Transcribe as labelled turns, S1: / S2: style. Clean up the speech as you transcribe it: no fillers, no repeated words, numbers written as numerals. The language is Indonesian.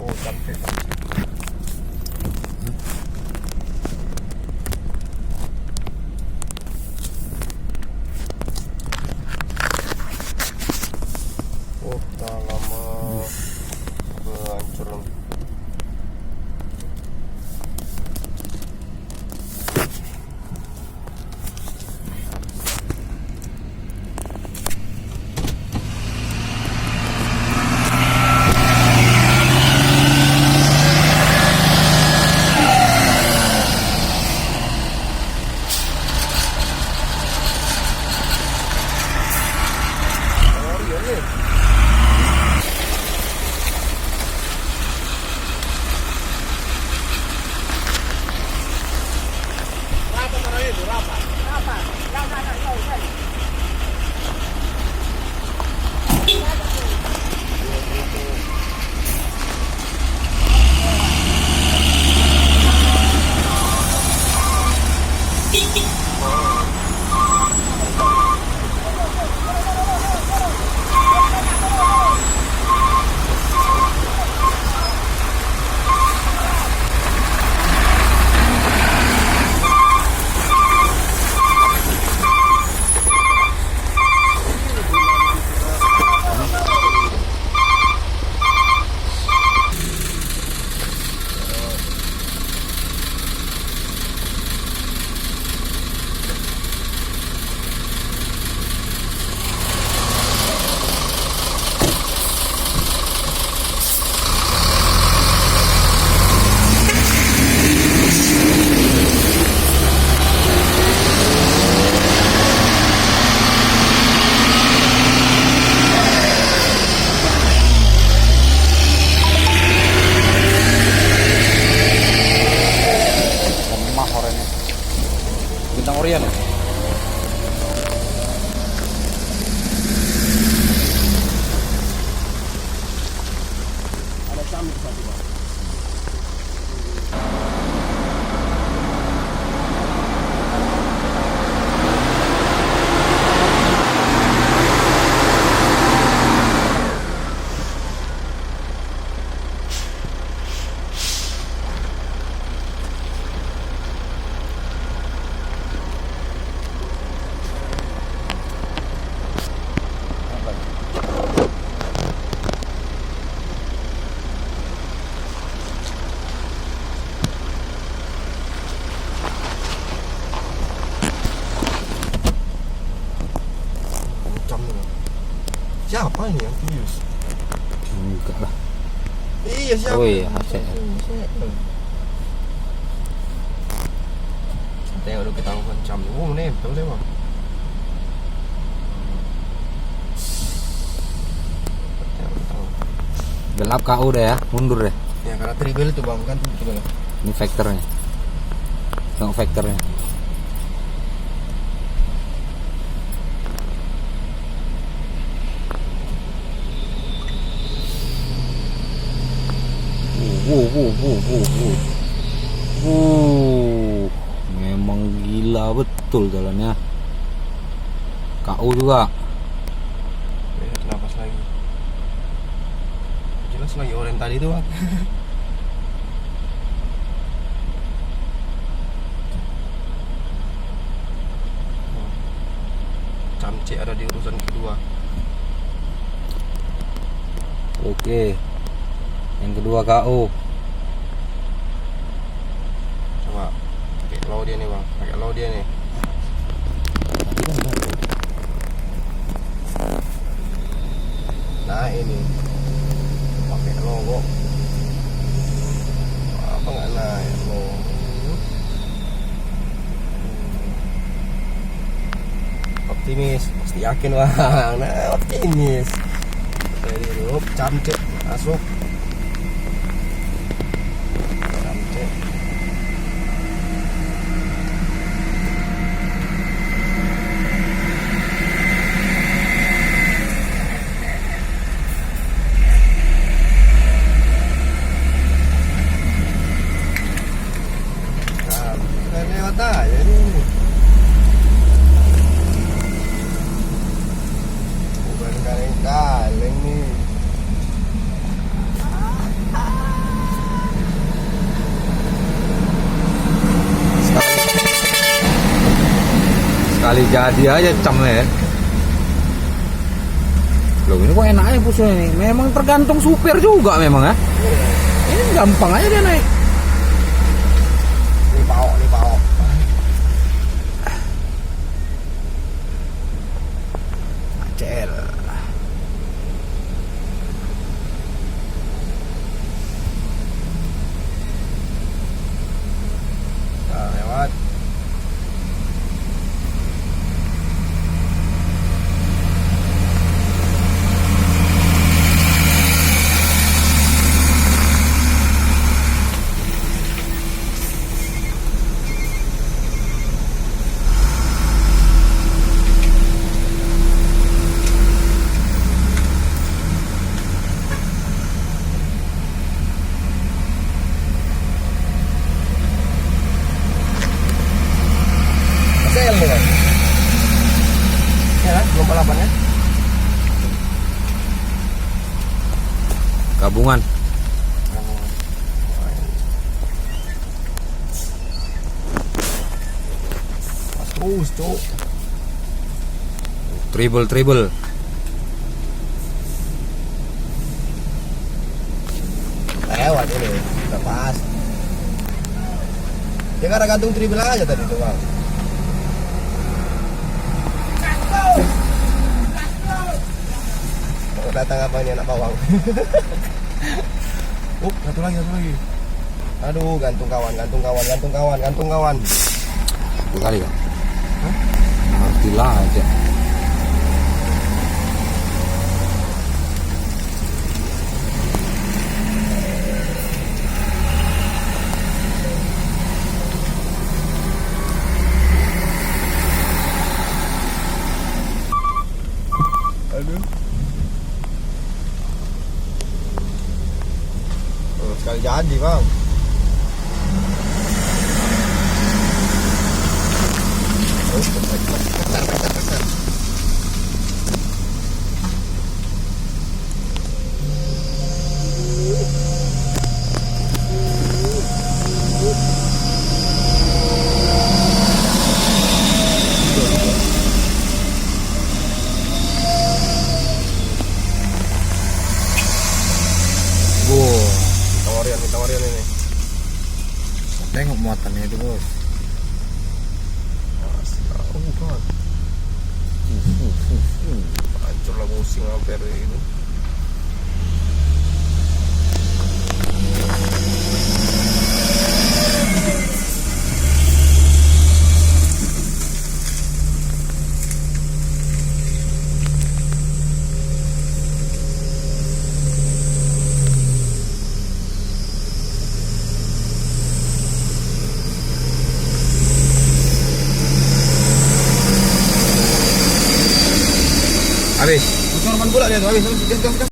S1: Oh, capek. Oh, dah lama hancur.
S2: Bintang Orion.
S1: Ada camik satu, Bang. Siapa ini yang bius?
S2: Enggak lah.
S1: Iya siapa?
S2: Oh iya, Aceh.
S1: Tengok dulu kita kencam. Oh, nempel deh, Bang.
S2: Gelap KU deh ya, mundur deh.
S1: Ya karena tribel itu, Bang, kan coba lah.
S2: Ini vektornya. Tengok vektornya. Memang gila betul jalannya. KU juga.
S1: Napas lagi. Jelas lagi orang tadi itu, Bang. Camce ada di urusan kedua.
S2: Oke. Yang kedua KU.
S1: Coba pakai low dia nih, Bang. Pakai low dia nih. Nah ini pakai logo. Apa nggak naik logo? Optimis, pasti yakin, Bang. Nah, optimis. Ready dulu, camcek masuk. Camcek. Lewat aja nih. Bukan kaleng-kaleng nih.
S2: sekali jadi aja camnya ya. Loh ini kok enak aja pusnya ini. Memang tergantung supir juga memang ya. Ini gampang aja dia naik.
S1: Ini pao.
S2: Acel.
S1: Nah, lewat. Sel nih kan? Ya kan? Belum balapan ya?
S2: Gabungan.
S1: Pas terus, cuk.
S2: Triple.
S1: Lewat ini, udah pas. Dia kan gantung triple aja tadi tuh bang. Oh, datang apa ini anak bawang? Satu lagi. Aduh, gantung kawan.
S2: Satu kali kan? Ngerti lah aja.
S1: Aduh. Sekali jadi bang. Besar. Tawarian ini.
S2: Tengok muatannya itu bos.
S1: Kan. Hancur lah pusing hampir itu.
S2: Habis.
S1: Korban pula dia tuh habis. Gas.